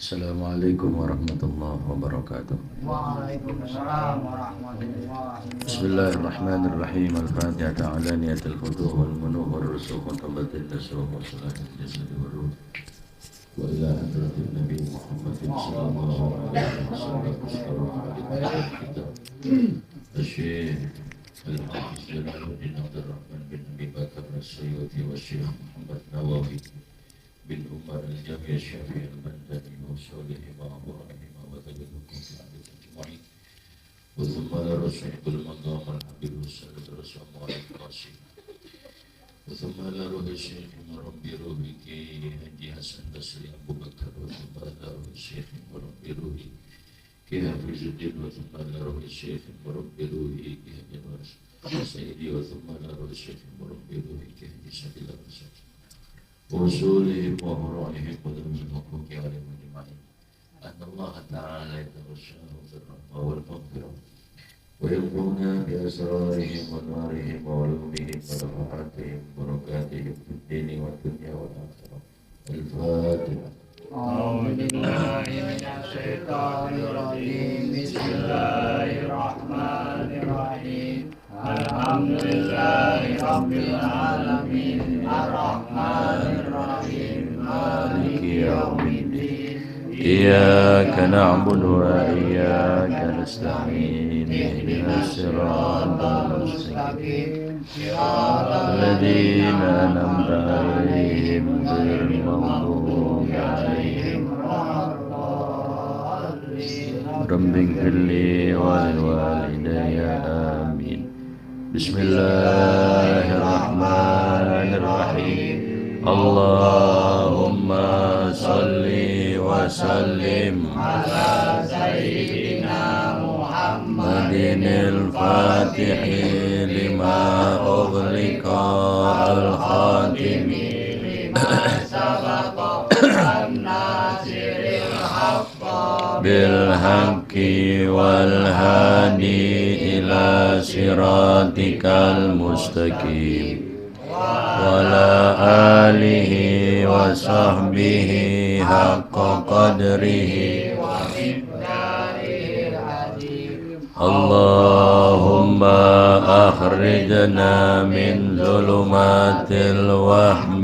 Assalamualaikum warahmatullahi wabarakatuh. Waalaikumsalam warahmatullahi wabarakatuh. Bismillahirrahmanirrahim. Al-Fatihah ta'ala niyatul khudu wal munuh wal rusuh wa tabatil nasuh wa salatul jasad wa ruh wa ila hadratin Nabi Muhammadin sallallahu alaihi wasallam Al-Syekh Al-Hafiz Jalaluddin Abdul Rahman bin Abi Bakar As-Sayyuti wa Syekh Muhammad Nawawi bin Umar al-Jami al-Syafi'i al-Bandani wa Salih wa Ibrahim wa Tajadukum fi abid al-Jumai wa thumma la rasulul maqam al-habib al-Salid Rasulullah al-Qasim wa thumma la ruhi Syekh Murabbi Ruhi Ki Haji Hasan Basri Abu Bakar wa thumma la ruhi Syekh Murabbi Ruhi Ki Hafizuddin wa thumma la ruhi Syekh Murabbi Ruhi Ki Haji Sayyidi wa thumma la ruhi Syekh Murabbi Ruhi Ki Haji Sabil al-Rasul وصولهم وفرائهم وذوي الحقوق عليهم أجمعين أن الله تعالى يتغشاهم في الرحمة والمغفرة ويلقون بأسرارهم ونوارهم وعلومهم ونفحاتهم وبركاتهم في الدين والدنيا والآخرة. الفاتحة. أعوذ بالله من الشيطان الرجيم. بسم الله الرحمن الرحيم. الحمد لله رب العالمين الرحمن الرحيم مالك يوم الدين إياك نعبد وإياك نستعين اهدنا الصراط المستقيم صراط الذين أنعمت عليهم غير المغضوب عليهم رب اغفر لي ولوالدي آمين. بسم الله الرحمن الرحيم. اللهم صل وسلم على سيدنا محمد الفاتح لما أغلق الخاتم لما سبق الناصر الحق بالحق والهادي إلى صراطك المستقيم وعلى آله وصحبه حق قدره ومقداره العظيم. اللهم أخرجنا من ظلمات الوهم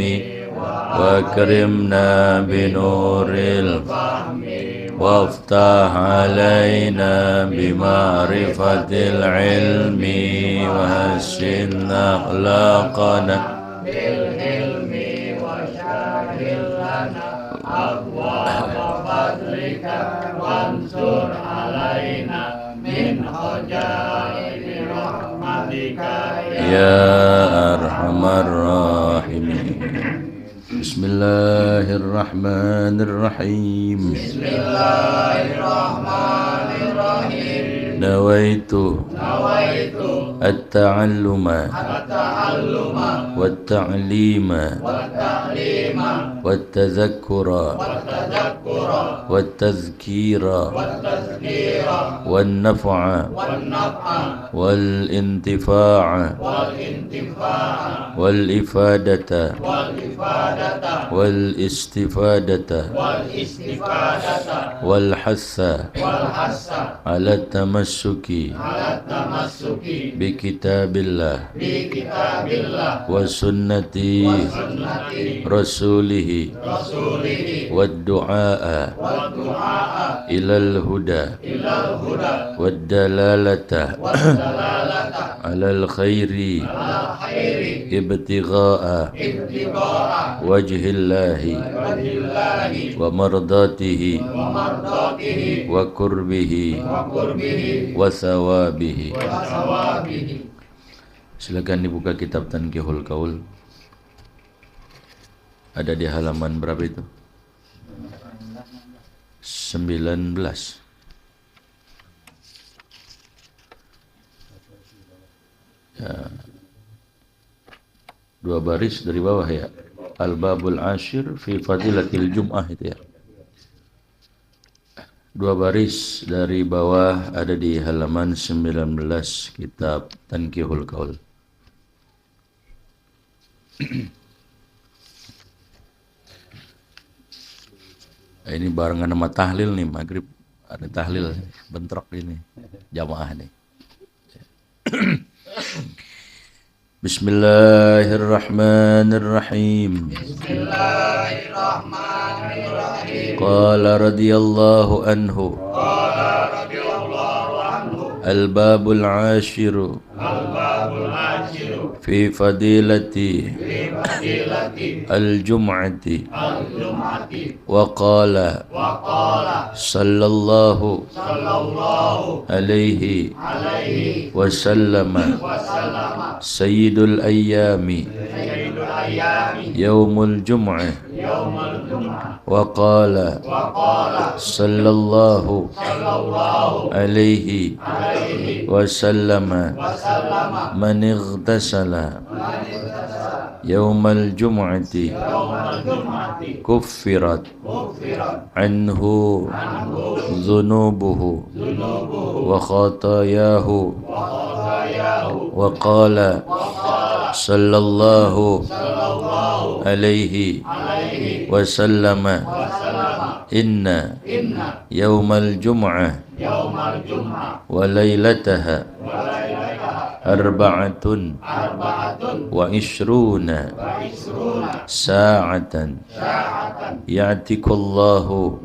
واكرمنا بنور الفهم وافتح علينا بمعرفة العلم وحسن أخلاقنا بالحلم وسهل لنا أبواب فضلك وانصر علينا من خزائن رحمتك يا أرحم الراحمين. بسم الله الرحمن الرحيم. بسم الله الرحمن الرحيم. نويت التعلم والتعليم والتذكر والتذكير والنفع والانتفاع والإفادة والاستفادة والحث على التمسك بكتاب الله وسنة رسوله والدعاء إلى الهدى والدلالة على الخير ابتغاء وجه الله ومرضاته وقربه وثوابه. Silakan dibuka kitab Tanqihul Qaul. Ada di halaman berapa itu? 19. Ya. 2 baris dari bawah ya. Al-Babul Ashir fi Fadilatil Jum'ah itu ya. 2 baris dari bawah ada di halaman 19 kitab Tanqihul Qaul. Ini barengan sama tahlil nih, maghrib ada tahlil, bentrok ini jamaah nih. Bismillahirrahmanirrahim. Bismillahirrahmanirrahim. Qala radhiyallahu anhu. Al-babul ashiru fi fadilati al-jum'ati wa qala sallallahu alaihi wa sallama sayyidul ayyami yaumul jum'ah wa qala sallallahu alaihi wa sallama man ightasala yaumal jum'ati kuffirat anhu dhunubuhu wa khatayahu wa qala sallallahu alaihi wa sallama inna yaumal jum'ah wa lailataha arba'atun wa ishruna sa'atan ya'tikullahu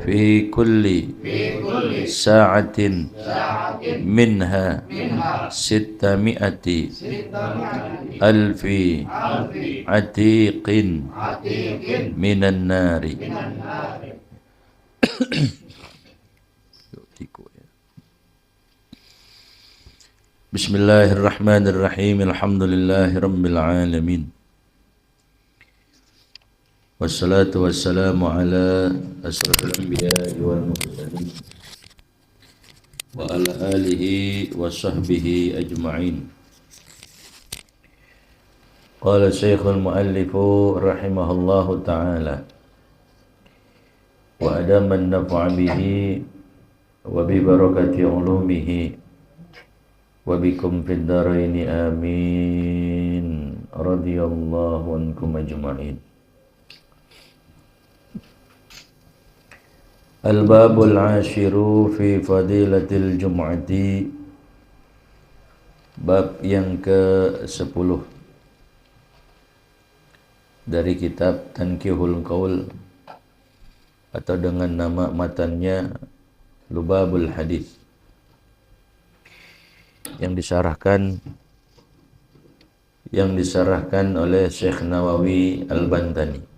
fi kulli sa'atin minha sittami'ati alfi atiqin minan nari. Bismillahirrahmanirrahim. Alhamdulillahi rabbil alamin. Wassalatu wassalamu ala asrafil anbiya'i wal mursalin wa ala alihi wa sahbihi ajma'in. Qala Syekhul Muallifu rahimahullahu ta'ala wa adaman naf'a bihi wa bi barakati ulumihi wa bikum fid dharaini amin radhiyallahu ankum ajma'in. Al-babul ashiru fi fadilatil jum'ati, bab yang ke-10 dari kitab Tankihul Qaul atau dengan nama matannya Lubabul Hadis, yang disarahkan oleh Syekh Nawawi Al-Bantani.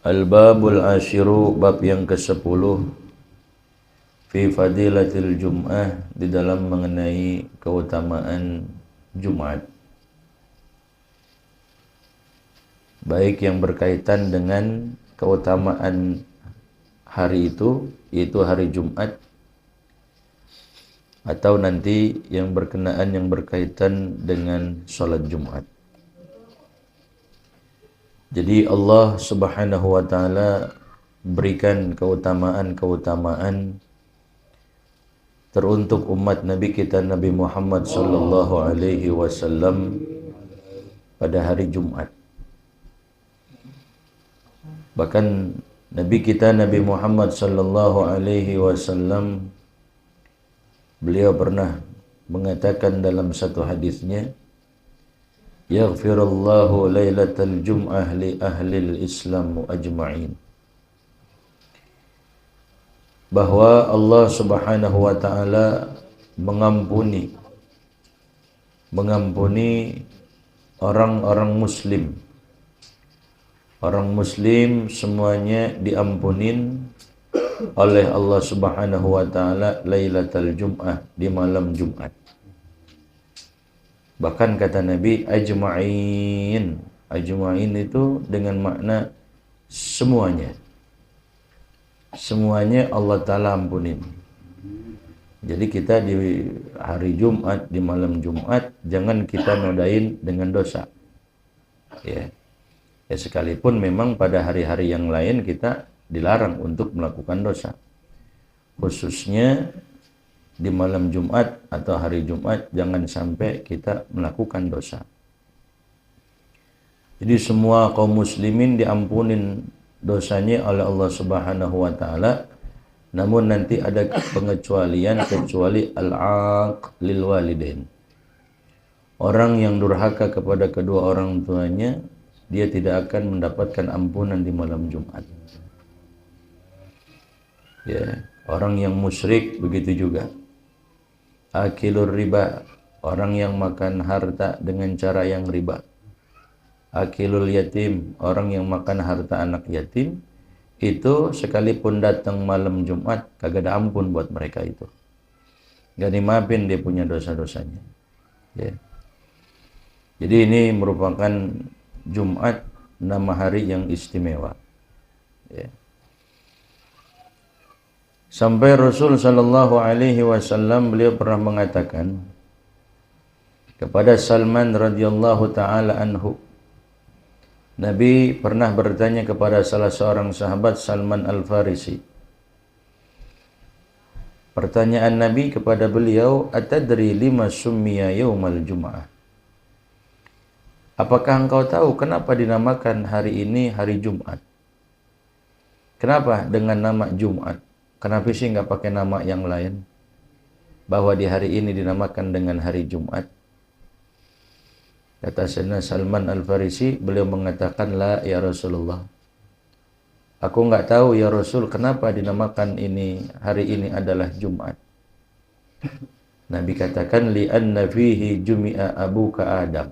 Al-babul ashiru, bab yang ke-10 fi fadilatil jum'ah, di dalam mengenai keutamaan Jumat, baik yang berkaitan dengan keutamaan hari itu, yaitu hari Jumat, atau nanti yang berkenaan yang berkaitan dengan sholat Jumat. Jadi Allah Subhanahu wa ta'ala berikan keutamaan-keutamaan teruntuk umat Nabi kita Nabi Muhammad sallallahu alaihi wasallam pada hari Jumat. Bahkan Nabi kita Nabi Muhammad sallallahu alaihi wasallam, beliau pernah mengatakan dalam satu hadisnya, yaghfirullahu lailatal jum'ah li ahlil islam ajma'in, bahwa Allah Subhanahu wa ta'ala mengampuni orang-orang muslim. Orang muslim semuanya diampunin oleh Allah Subhanahu wa ta'ala lailatal jum'ah, di malam Jumat. Bahkan kata Nabi ajma'in. Ajma'in itu dengan makna semuanya. Semuanya Allah Ta'ala ampunin. Jadi kita di hari Jumat, di malam Jumat, jangan kita nodain dengan dosa. Ya, sekalipun memang pada hari-hari yang lain kita dilarang untuk melakukan dosa. Khususnya di malam Jumat atau hari Jumat, jangan sampai kita melakukan dosa. Jadi semua kaum muslimin diampunin dosanya oleh Allah Subhanahu wa taala. Namun nanti ada pengecualian kecuali al-aq lil walidain. Orang yang durhaka kepada kedua orang tuanya, dia tidak akan mendapatkan ampunan di malam Jumat. Ya, orang yang musyrik begitu juga. Akilur riba, orang yang makan harta dengan cara yang riba. Akilul yatim, orang yang makan harta anak yatim, itu sekalipun datang malam Jumat kagak ada ampun buat mereka itu. Gak dimaafin dia punya dosa-dosanya. Ya. Jadi ini merupakan Jumat, nama hari yang istimewa. Ya. Sampai Rasul sallallahu alaihi wasallam beliau pernah mengatakan kepada Salman radhiyallahu taala anhu. Nabi pernah bertanya kepada salah seorang sahabat, Salman Al-Farisi. Pertanyaan Nabi kepada beliau, "Atadri lima summiya yaumal jum'ah?" Apakah engkau tahu kenapa dinamakan hari ini hari Jumat? Kenapa dengan nama Jumat? Kenapa sih nggak pakai nama yang lain? Bahwa di hari ini dinamakan dengan hari Jumat. Kata Sayyidina Salman Al-Farisi, beliau mengatakan, "La ya Rasulullah. Aku nggak tahu ya Rasul kenapa dinamakan hari ini adalah Jumat." Nabi katakan, "Li'anna fihi jumi'a abuka Adam."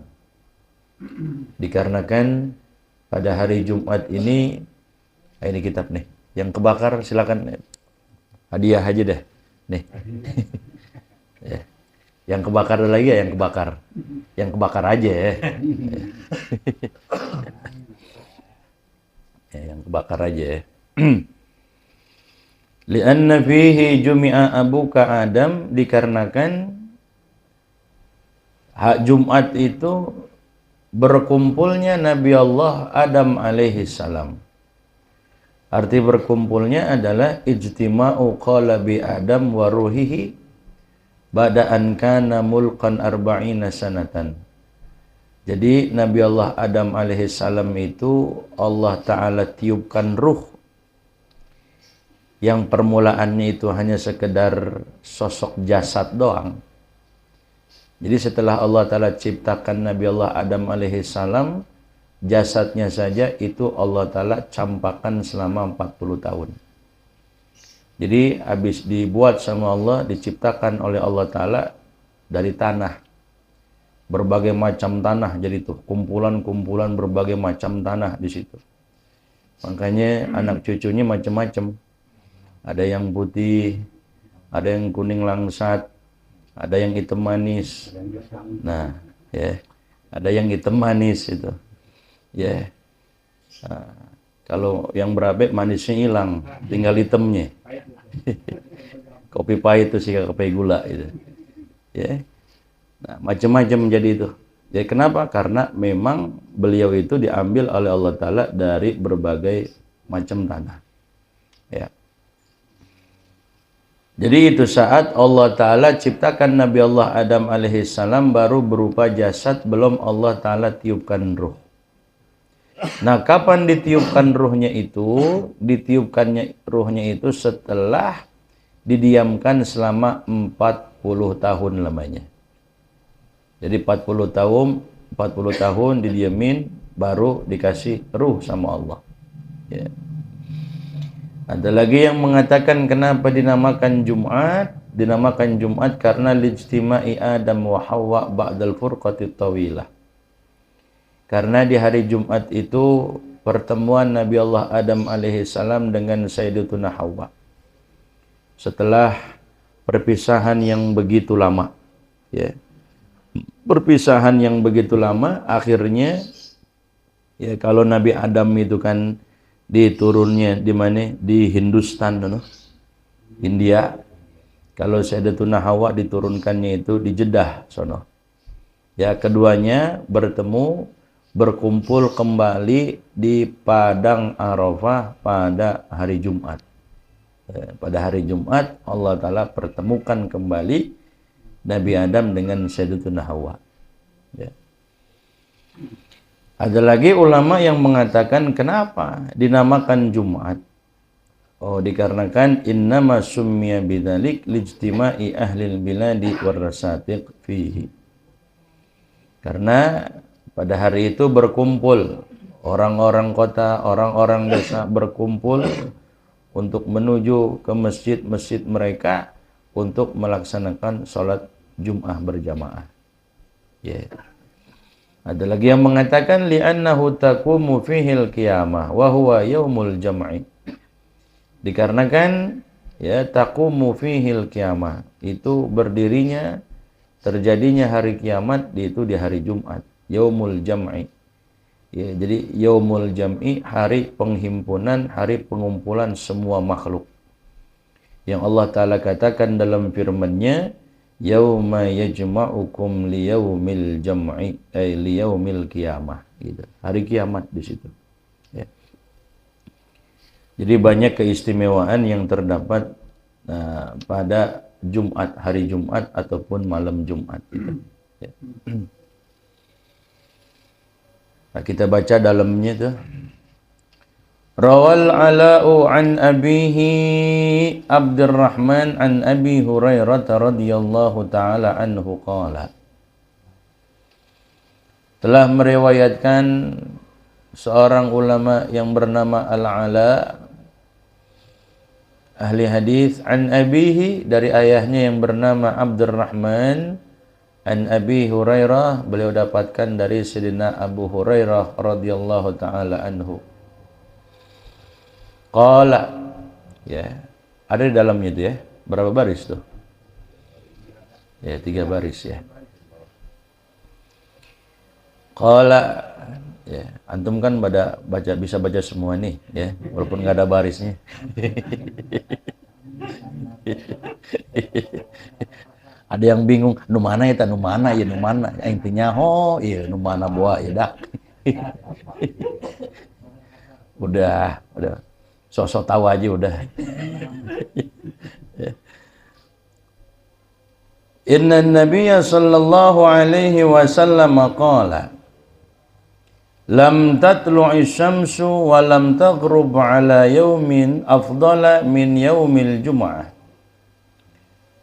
Dikarenakan pada hari Jumat ini kitab nih, yang kebakar silakan hadiah aja deh, nih. Ya. Yang kebakar ada lagi ya, yang kebakar aja ya. Ya, yang kebakar aja ya. Li'anna fihi jumi'a abuka Adam, dikarenakan hak Jumat itu berkumpulnya Nabi Allah Adam alaihi salam. Arti berkumpulnya adalah ijtima'u qalabi Adam wa ruhihi ba'da an kana mulkan arba'ina sanatan. Jadi Nabi Allah Adam alaihi salam itu Allah Ta'ala tiupkan ruh yang permulaannya itu hanya sekedar sosok jasad doang. Jadi setelah Allah Ta'ala ciptakan Nabi Allah Adam alaihi salam, jasadnya saja itu Allah Ta'ala campakkan selama 40 tahun. Jadi habis dibuat sama Allah, diciptakan oleh Allah Ta'ala dari tanah. Berbagai macam tanah jadi tuh, kumpulan-kumpulan berbagai macam tanah di situ. Makanya anak cucunya macam-macam. Ada yang putih, ada yang kuning langsat, ada yang hitam manis. Nah, ya. Ada yang hitam manis itu. Ya. Nah, kalau yang berabe manisnya hilang, tinggal hitamnya. Kopi pahit itu sih kopi gula itu. Ya. Nah, macam-macam jadi itu. Jadi kenapa? Karena memang beliau itu diambil oleh Allah Ta'ala dari berbagai macam tanah. Ya. Jadi itu saat Allah Ta'ala ciptakan Nabi Allah Adam alaihi salam baru berupa jasad, belum Allah Ta'ala tiupkan ruh. Nah, kapan ditiupkan ruhnya itu? Ditiupkannya ruhnya itu setelah didiamkan selama 40 tahun lamanya. Jadi 40 tahun didiamin baru dikasih ruh sama Allah. Ya. Ada lagi yang mengatakan kenapa dinamakan Jumat? Dinamakan Jumat karena lijtima'i Adam wa Hawa ba'dal furqati tawilah. Karena di hari Jumat itu pertemuan Nabi Allah Adam alaihi salam dengan Sayyidatuna Hawa. Setelah perpisahan yang begitu lama, ya. Perpisahan yang begitu lama, akhirnya ya kalau Nabi Adam itu kan diturunnya di mana? Di Hindustan, India. Kalau Sayyidatuna Hawa diturunkannya itu di Jeddah, sono. Ya, keduanya bertemu, berkumpul kembali di Padang Arafah pada hari Jumat. Pada hari Jumat Allah Ta'ala pertemukan kembali Nabi Adam dengan Sayyidatuna Hawa. Ya. Ada lagi ulama yang mengatakan kenapa dinamakan Jumat? Oh, dikarenakan innama summiya bidzalik lijtima'i ahlil biladi warasatiq fihi. Karena pada hari itu berkumpul orang-orang kota, orang-orang desa berkumpul untuk menuju ke masjid-masjid mereka untuk melaksanakan sholat Jum'ah berjamaah. Ya. Ada lagi yang mengatakan li'annahu taqumu fihil qiyamah wa huwa yaumul jam'i. Dikarenakan ya taqumu fihil qiyamah, itu berdirinya terjadinya hari kiamat itu di hari Jumat, yaumul jam'i. Ya, jadi yaumul jam'i, hari penghimpunan, hari pengumpulan semua makhluk. Yang Allah Ta'ala katakan dalam firman-Nya, yauma yajma'ukum liyaumil jam'i ay liyaumil qiyamah, gitu. Hari kiamat di situ. Ya. Jadi banyak keistimewaan yang terdapat pada Jumat, hari Jumat ataupun malam Jumat, gitu. Ya. Nah, kita baca dalamnya tuh. Rawal Ala'u an abihi Abdurrahman an Abi Hurairah radhiyallahu ta'ala anhu qala. Telah meriwayatkan seorang ulama yang bernama Al-Ala, ahli hadis, an abihi, dari ayahnya yang bernama Abdurrahman, an Abi Hurairah, beliau dapatkan dari Sayyidina Abu Hurairah radhiyallahu ta'ala anhu. Qala, ya, ada di dalamnya itu ya. Berapa baris tuh? Ya, 3 baris ya. Qala, ya, antum kan bisa baca semua nih, ya, walaupun nggak ada barisnya. Ada yang bingung, nu mana ya, nu mana ya, nu mana. Intinya ho, iya, nu mana buah ya dah. Udah. Sosok tahu aja udah. Inna Nabiyya sallallahu alaihi wasallam qala lam tatlu'i syamsu wa lam taghrub ala yawmin afdala min yaumil jum'ah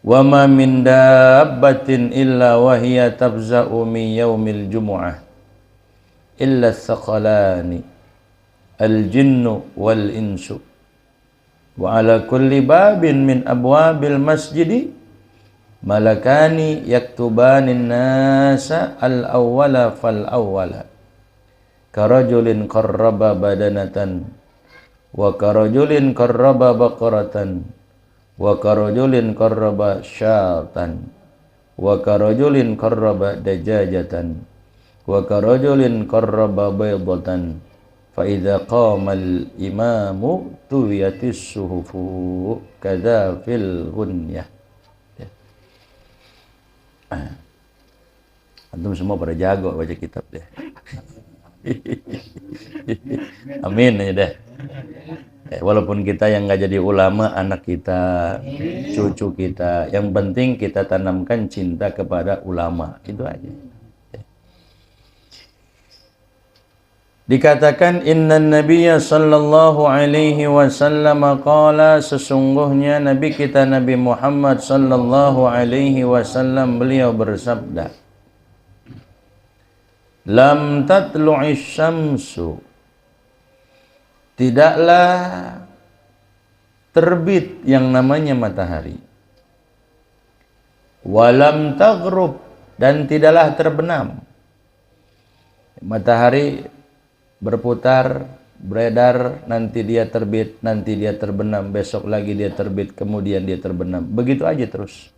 wa ma min dabbatin illa wa hiya tabza'u min yaumil jum'ah illa thaqalani al-jinnu wal-insu wa ala kulli babin min abwabil masjidi malakani yaktubanin nasa al-awwala fal-awwala karajulin qarraba badanatan wa karajulin qarraba baqaratan wa karajulin qarraba syatan wa karajulin qarraba dajajatan wa karajulin qarraba baydatan fa idza qama al-imamu tuwiyatis suhufu kadza fil ghunyah. Antum semua pada jago baca kitab deh. Amin ya deh. Walaupun kita yang nggak jadi ulama, anak kita, cucu kita, yang penting kita tanamkan cinta kepada ulama, itu aja. Dikatakan inna Nabiyya sallallahu alaihi wasallam qala, sesungguhnya Nabi kita Nabi Muhammad sallallahu alaihi wasallam beliau bersabda, lam tatlu'is syamsu, tidaklah terbit yang namanya matahari, walam taghrub, dan tidaklah terbenam. Matahari berputar, beredar, nanti dia terbit, nanti dia terbenam, besok lagi dia terbit, kemudian dia terbenam. Begitu aja terus.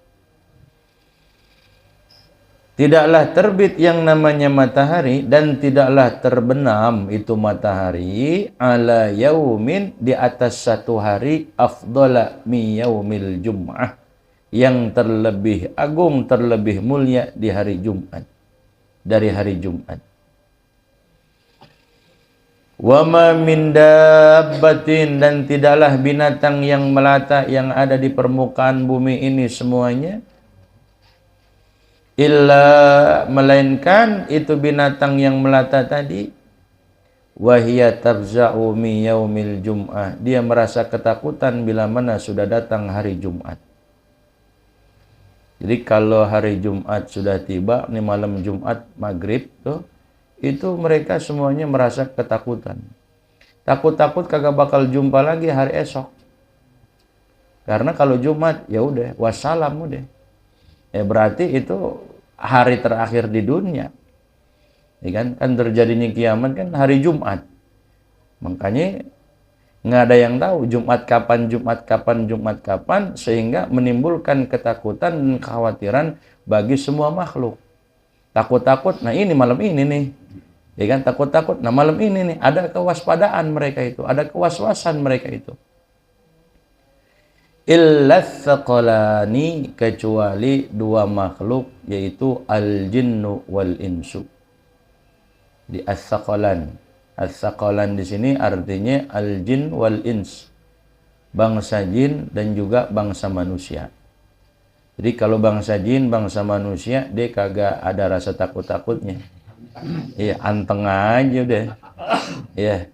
Tidaklah terbit yang namanya matahari dan tidaklah terbenam itu matahari ala yaumin, di atas satu hari, afdala mi yaumil jum'ah, yang terlebih agung, terlebih mulia di hari Jumat, dari hari Jumat. Wa ma min dabbatin, dan tidaklah binatang yang melata yang ada di permukaan bumi ini semuanya, illa, melainkan itu binatang yang melata tadi, wa hiya tafza'u mi yaumil jum'ah. Dia merasa ketakutan bila mana sudah datang hari Jumat. Jadi kalau hari Jumat sudah tiba, ini malam Jumat maghrib tuh, itu mereka semuanya merasa ketakutan. Takut-takut kagak bakal jumpa lagi hari esok. Karena kalau Jumat ya udah wassalam udah. Ya berarti itu hari terakhir di dunia. Ya kan terjadinya kiamat kan hari Jumat. Makanya nggak ada yang tahu Jumat kapan sehingga menimbulkan ketakutan dan kekhawatiran bagi semua makhluk. Takut-takut, nah ini malam ini nih. Ya kan takut-takut, nah malam ini nih ada kewaspadaan mereka itu, ada kewaswasan mereka itu. Illa tsaqalani, kecuali dua makhluk yaitu al-jinnu wal insu. Di as-tsaqalan. As-tsaqalan di sini artinya al-jin wal ins. Bangsa jin dan juga bangsa manusia. Jadi kalau bangsa jin, bangsa manusia dia kagak ada rasa takut-takutnya. Iya, anteng aja deh. Iya.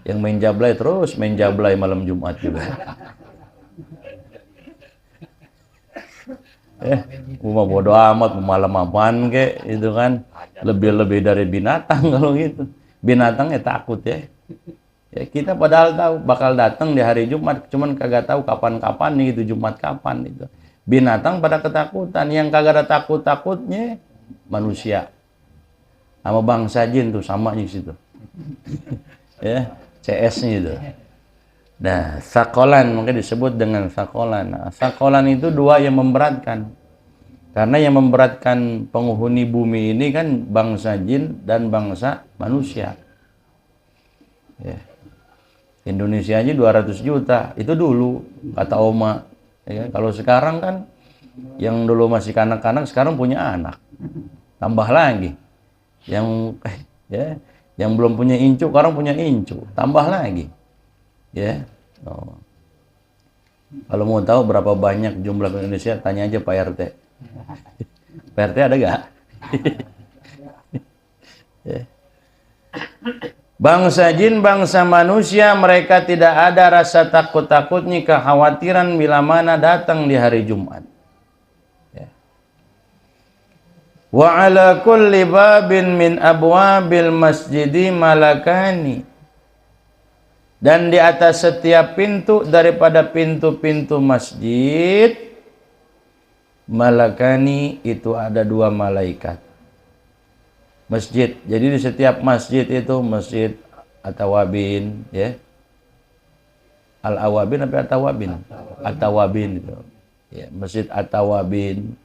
Yang main jablay terus main jablay malam Jumat juga. Gua bodo amat malam apaan kek itu kan. Lebih-lebih dari binatang kalau gitu. Binatangnya takut ya. Ya kita padahal tahu bakal datang di hari Jumat, cuman kagak tahu kapan-kapan nih itu Jumat kapan itu. Binatang pada ketakutan, yang kagak ada takut-takutnya manusia. Sama bangsa jin tuh sama di situ. Ya, CS-nya itu. Nah, sakolan mungkin disebut dengan sakolan. Nah, sakolan itu dua yang memberatkan. Karena yang memberatkan penghuni bumi ini kan bangsa jin dan bangsa manusia. Ya. Indonesia aja 200 juta, itu dulu kata Oma. Ya, kalau sekarang kan yang dulu masih kanak-kanak sekarang punya anak. Tambah lagi. Yang belum punya incu sekarang punya incu, tambah lagi. Ya. Oh. Kalau mau tahu berapa banyak jumlah Indonesia, tanya aja Pak RT. Pak RT ada gak? Ya. Bangsa jin, bangsa manusia, mereka tidak ada rasa takut-takutnya, kekhawatiran bila mana datang di hari Jumat. Ya. Wa ala kulli babin min abwabil masjidi malakani. Dan di atas setiap pintu daripada pintu-pintu masjid, malakani itu ada dua malaikat. Masjid. Jadi di setiap masjid itu masjid At-Tawabin, ya. Al-Awabin apa At-Tawabin? At-Tawabin itu. Ya, Masjid At-Tawabin.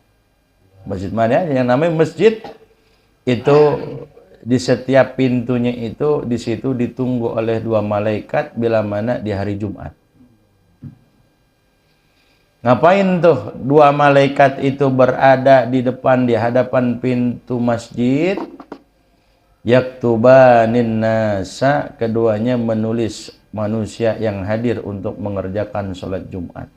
Masjid mana yang namanya masjid itu di setiap pintunya itu di situ ditunggu oleh dua malaikat bila mana di hari Jumat. Ngapain tuh dua malaikat itu berada di depan di hadapan pintu masjid? Yaktubanin nasa, keduanya menulis manusia yang hadir untuk mengerjakan sholat Jumat.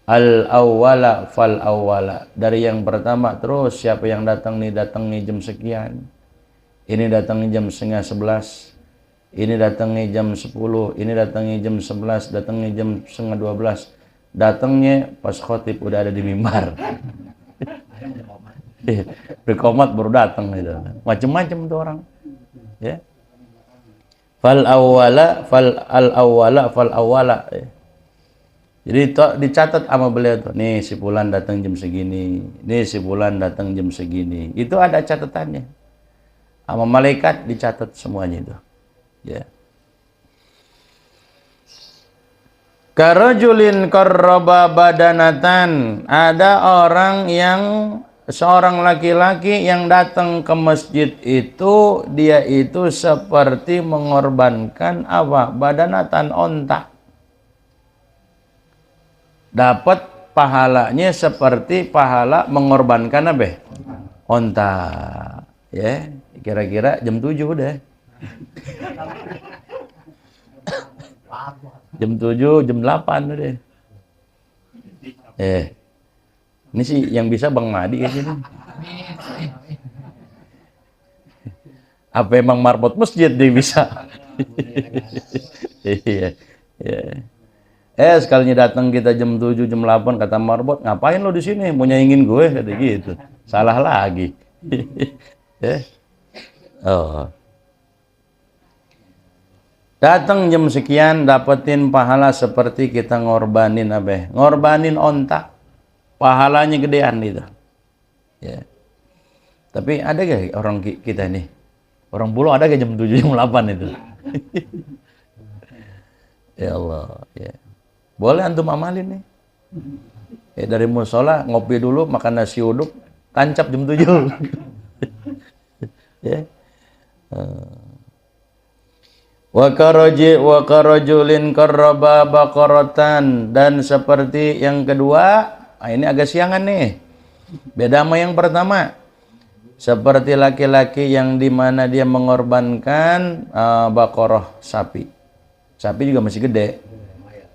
Al-awwala fal-awwala, dari yang pertama terus siapa yang datang nih jam sekian, ini datangnya jam setengah 11, ini datangnya jam 10, ini datangnya jam 11, datangnya jam setengah 12, datangnya pas khotib udah ada di mimbar. Berkomat baru datang gitu. Macam-macam tuh orang. Ya. Fal awwala fal awwala. Ya. Jadi dicatat sama beliau tuh. Nih si fulan datang jam segini, nih si fulan datang jam segini. Itu ada catatannya. Sama malaikat dicatat semuanya itu. Ya. Karajulin qarraba badanatan, ada orang yang seorang laki-laki yang datang ke masjid itu, dia itu seperti mengorbankan apa? Badanatan, onta. Dapat pahalanya seperti pahala mengorbankan apa? Onta. Ya, kira-kira jam 7 udah. Jam 7, jam 8 udah. Ini sih yang bisa Bang Madi ya sini. Apa emang marbot masjid dia bisa? Iya. Iya. Sekalinya datang kita jam 7, jam 8 kata marbot, ngapain lo di sini? Mau nyaingin gue kata gitu. Salah lagi. Ya. Oh. Datang jam sekian dapetin pahala seperti kita ngorbanin apa? Ngorbanin onta. Pahalanya gedean itu. Ya. Tapi ada gak orang kita ini? Orang pulau ada gak jam 7, jam 8 itu? Ya Allah, ya. Boleh antum amalin nih. Ya, dari musola ngopi dulu, makan nasi uduk, tancap jam 7. Ya. Wa karajulin qarraba baqaratan, dan seperti yang kedua, ini agak siangan nih. Beda sama yang pertama. Seperti laki-laki yang dimana dia mengorbankan baqarah sapi. Sapi juga masih gede.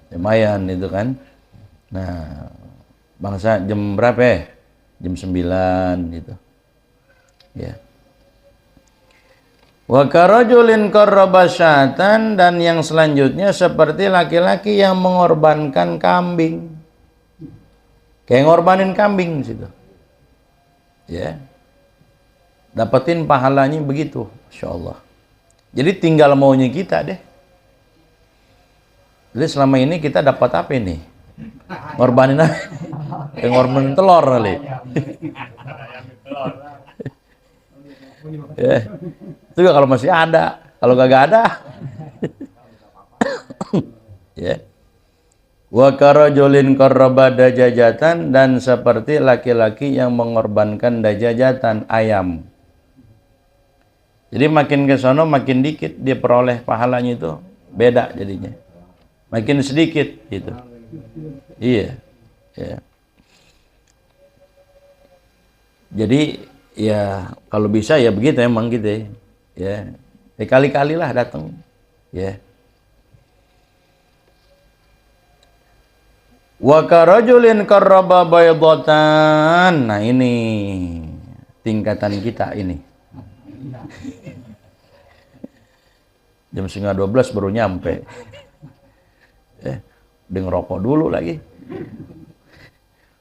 Lumayan itu kan. Nah, bangsa jam berapa ya? Jam 9 gitu. Ya. Wa karajulin qarraba syatan, dan yang selanjutnya seperti laki-laki yang mengorbankan kambing. Kayak ngorbanin kambing situ. Ya. Dapetin pahalanya begitu, insyaallah. Jadi tinggal maunya kita deh. Jadi selama ini kita dapat apa ini? Ngorbanin apa? Kayak ngorbanin telur kali. Ya. Itu juga kalau masih ada, kalau gak ada. Ya. Wa karajulin qarraba dajajatan, dan seperti laki-laki yang mengorbankan dajajatan, ayam. Jadi makin ke sono makin dikit dia peroleh pahalanya, itu beda jadinya. Makin sedikit gitu. Iya. Ya. Jadi ya kalau bisa ya begitu emang gitu ya. Ya kali-kali lah datang. Ya. Wa karajulin qarraba baydatan. Nah, ini tingkatan kita ini. Jam 11:30 baru nyampe. Udah ngerokok dulu lagi.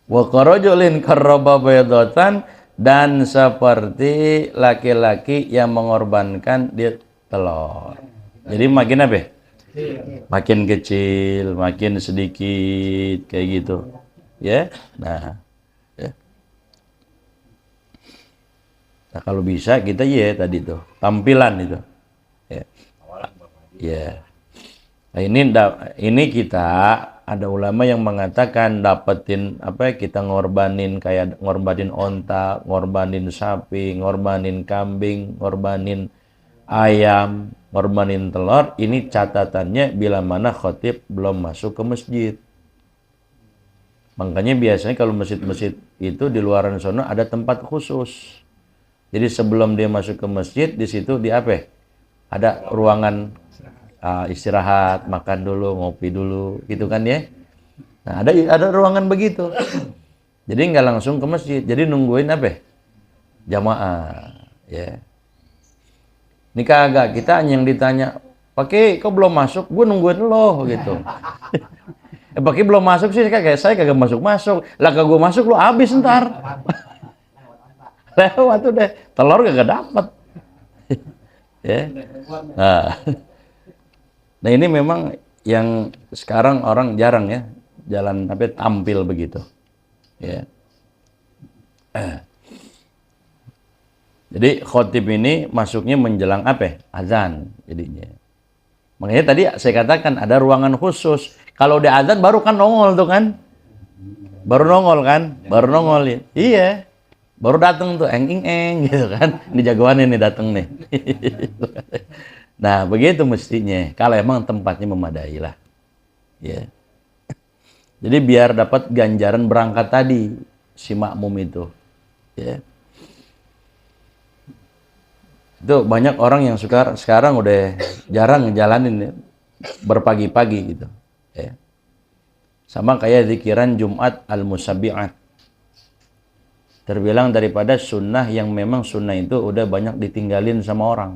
Wa karajulin qarraba baydatan, dan seperti laki-laki yang mengorbankan dia telur. Jadi makin apa? Makin kecil, makin sedikit kayak gitu. Ya. Nah, ya. Nah, kalau bisa kita ya tadi tuh, tampilan itu. Ya. Ya. Nah, ini kita ada ulama yang mengatakan dapetin apa, kita ngorbanin kayak ngorbanin onta, ngorbanin sapi, ngorbanin kambing, ngorbanin ayam, ngorbanin telur. Ini catatannya bila mana khatib belum masuk ke masjid. Makanya biasanya kalau masjid-masjid itu di luaran sana ada tempat khusus. Jadi sebelum dia masuk ke masjid, di situ di apa? Ada ruangan istirahat, makan dulu, ngopi dulu, gitu kan ya. Nah, ada ruangan begitu. Jadi nggak langsung ke masjid, jadi nungguin apa? Jamaah, ya. Ini kagak, kita yang ditanya, "Pakai kau belum masuk?" Gue nungguin lo gitu. Pakai belum masuk sih, saya kagak masuk. Lah kagak gue masuk lo habis ntar. Lewat udah, telur kagak dapat. Ya. Nah, ini memang yang sekarang orang jarang ya jalan apa tampil begitu. Ya. Jadi khotib ini masuknya menjelang apa? Azan jadinya. Makanya tadi saya katakan ada ruangan khusus. Kalau udah azan baru kan nongol tuh kan? Baru nongol kan? Baru nongol ya. Iya. Baru datang tuh eng gitu kan. Ini jagoan ini datang nih. Nah, begitu mestinya. Kalau emang tempatnya memadai lah. Ya. Jadi biar dapat ganjaran berangkat tadi si makmum itu. Ya. Itu banyak orang yang sekarang udah jarang ngejalanin ya, berpagi-pagi gitu. Ya. Sama kayak zikiran Jumat al-Musabbi'at. terbilang daripada sunnah yang memang sunnah itu udah banyak ditinggalin sama orang.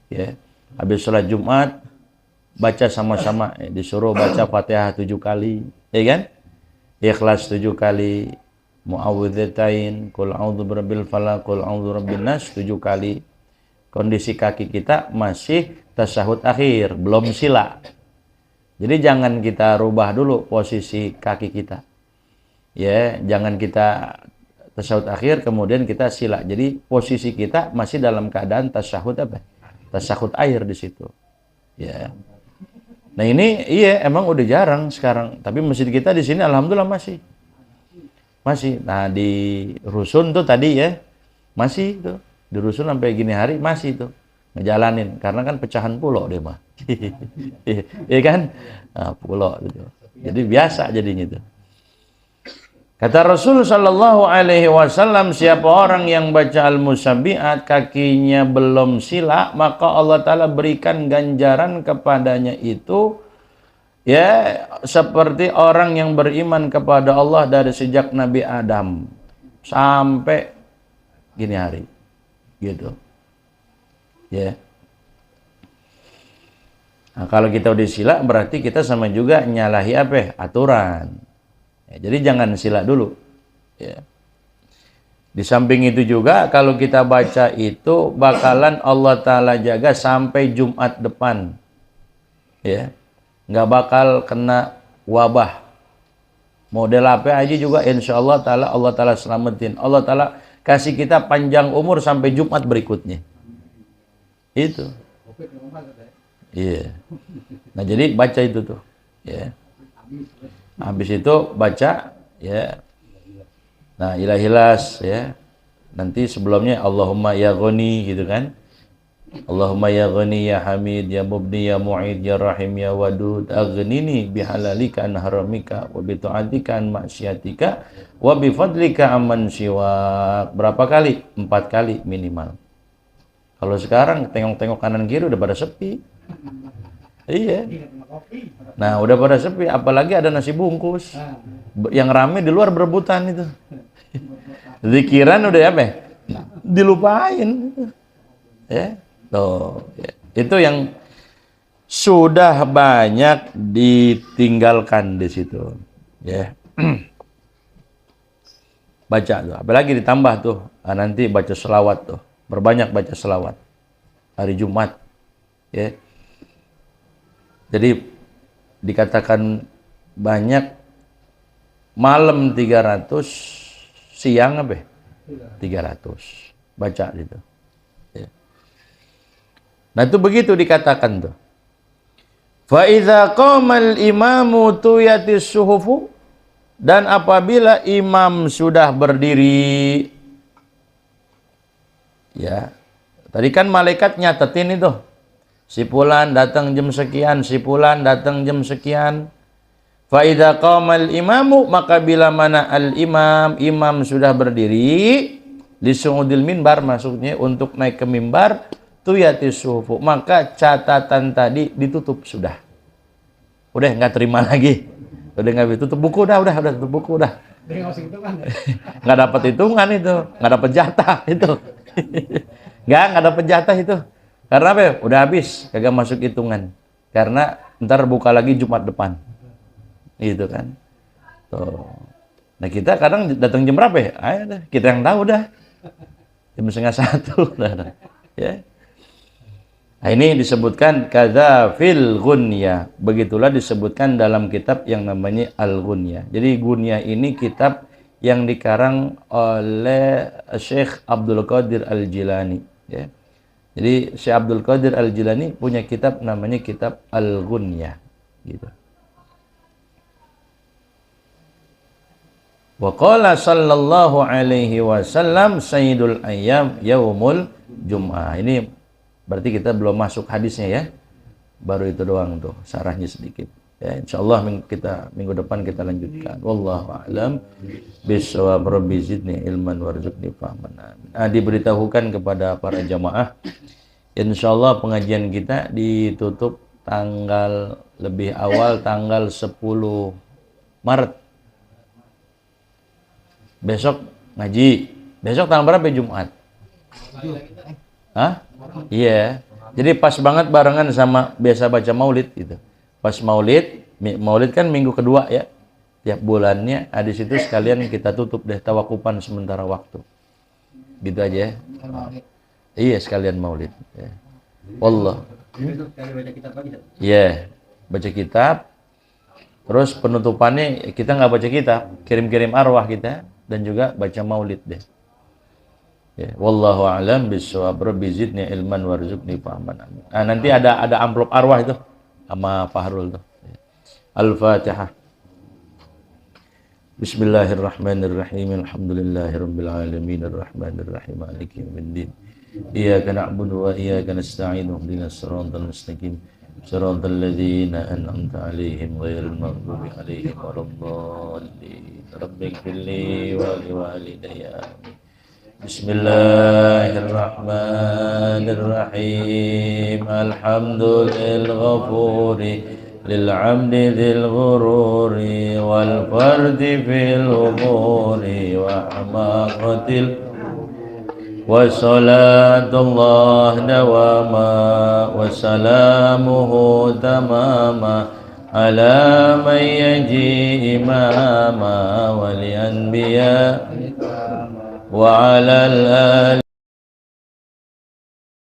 Ya, habis sholat Jumat baca sama-sama, disuruh baca Fatihah 7 kali, ya kan? Ikhlas 7 kali, Muawwidzatain, Qul a'udzu birabbil falaq, Qul a'udzu birabbin nas 7 kali. Kondisi kaki kita masih tasyahud akhir, belum sila. Jadi jangan kita rubah dulu posisi kaki kita. Ya, jangan kita tasyahud akhir kemudian kita sila. Jadi posisi kita masih dalam keadaan tasyahud apa? Tasyahud akhir di situ. Ya. Nah ini iya emang udah jarang sekarang, tapi masjid kita di sini alhamdulillah masih. Nah di rusun tuh tadi ya masih tuh di rusun sampai gini hari masih tuh ngejalanin karena kan pecahan pulau deh mah. Iya kan? Nah, pulau gitu. Jadi biasa jadinya tuh. Kata Rasul sallallahu alaihi wasallam, siapa orang yang baca al-musabbihat kakinya belum sila, maka Allah taala berikan ganjaran kepadanya itu ya seperti orang yang beriman kepada Allah dari sejak Nabi Adam sampai gini hari. Gitu. Ya. Nah, kalau kita udah sila berarti kita sama juga nyalahi apa? Aturan. Ya, jadi jangan sila dulu. Ya. Di samping itu juga kalau kita baca itu bakalan Allah Ta'ala jaga sampai Jumat depan. Ya. Nggak bakal kena wabah. Model apa aja juga insya Allah Ta'ala selamatin. Allah Ta'ala kasih kita panjang umur sampai Jumat berikutnya. Itu. Iya. Nah jadi baca itu tuh. Ya. Habis itu baca ya. Nah, Ilahilas ya. Nanti sebelumnya Allahumma ya Ghani gitu kan. Allahumma ya Ghani ya Hamid ya Mubni ya Mu'id ya Rahim ya Wadud aghnini bihalalika an haramika wa bi ta'atika an maksiatika wa bi fadlika amman siwak. Berapa kali? 4 kali minimal. Kalau sekarang tengok-tengok kanan kiri udah pada sepi. Iya. Nah, udah pada sepi, apalagi ada nasi bungkus. Yang rame di luar berebutan itu. Zikiran udah apa? Dilupain. Ya. Tuh, ya. Itu yang sudah banyak ditinggalkan di situ. Ya. Baca tuh, apalagi ditambah tuh. Nah, nanti baca selawat tuh. Berbanyak baca selawat. Hari Jumat. Ya. Jadi dikatakan banyak malam 300 siang apa? 300 baca gitu. Ya. Nah itu begitu dikatakan tuh. Fa iza qamal imamu tuyatis suhufu, dan apabila imam sudah berdiri ya. Tadi kan malaikat nyatetin itu. Si fulan datang jam sekian, si fulan datang jam sekian. Fa idza qamal imamu, maka bila mana imam sudah berdiri li su'udil minbar, maksudnya untuk naik ke mimbar, tuyatis suhufu, maka catatan tadi ditutup sudah. Udah enggak terima lagi. Udah enggak tutup buku udah tutup buku udah. Enggak dapat hitungan itu, enggak dapat jatah itu. Enggak dapat jatah itu. Karena apa ya? Udah habis, kagak masuk hitungan. Karena ntar buka lagi Jumat depan. Gitu kan. Tuh. Nah kita kadang datang jam berapa ya? Ayo dah, kita yang tahu dah. Jam 12:30 dah. Ya. Nah, ini disebutkan kadza fil ghunyah. Begitulah disebutkan dalam kitab yang namanya Al-Ghunyah. Jadi Ghunyah ini kitab yang dikarang oleh Syekh Abdul Qadir Al-Jilani, ya. Jadi Syekh Abdul Qadir Al-Jilani punya kitab namanya kitab Al-Ghunyah gitu. Wa qala sallallahu alaihi wasallam sayyidul ayyam yaumul jum'ah. Ini berarti kita belum masuk hadisnya ya. Baru itu doang tuh, sarahnya sedikit. Ya, insyaallah minggu depan kita lanjutkan. Wallahu a'lam bishawab. Rabbi zidni ilman warzuqni fahman. Nah, diberitahukan kepada para jamaah, insyaallah pengajian kita ditutup tanggal lebih awal, tanggal 10 Maret. Besok Ngaji. Besok tanggal berapa Jumat? Hah? Iya. Jadi pas banget barengan sama biasa baca maulid gitu. Pas maulid kan minggu kedua ya. Tiap bulannya, di situ sekalian kita tutup deh tawakupan sementara waktu. Gitu aja ya. Iya, sekalian maulid. Ya. Wallah. Iya, baca kitab. Terus penutupannya kita nggak baca kitab, kirim-kirim arwah kita dan juga baca maulid deh. Ya, wallahu a'lam bishawab. Rabbi zidni ilman warzuqni fahman. Nah, nanti ada amplop arwah itu sama Pak Harul tuh. Al-Fatihah. Bismillahirrahmanirrahim. Alhamdulillahirabbil alamin arrahmanir rahim maliki yaumiddin. Iyyaka na'budu wa iyyaka nasta'in ihdinas siratal mustaqim. Siratal ladzina an'amta 'alaihim ghairil maghdubi 'alaihim waladdallin. Rabbighfirli wa liwalidayya. Bismillahirrahmanirrahim. Alhamdulillahil ghafuri lil 'amdi dzil ghururi wal fardi fil umuri wa amaqatil wa salatullah dawama wa salamuhu tamama ala man yaji imama wal anbiya wa 'alal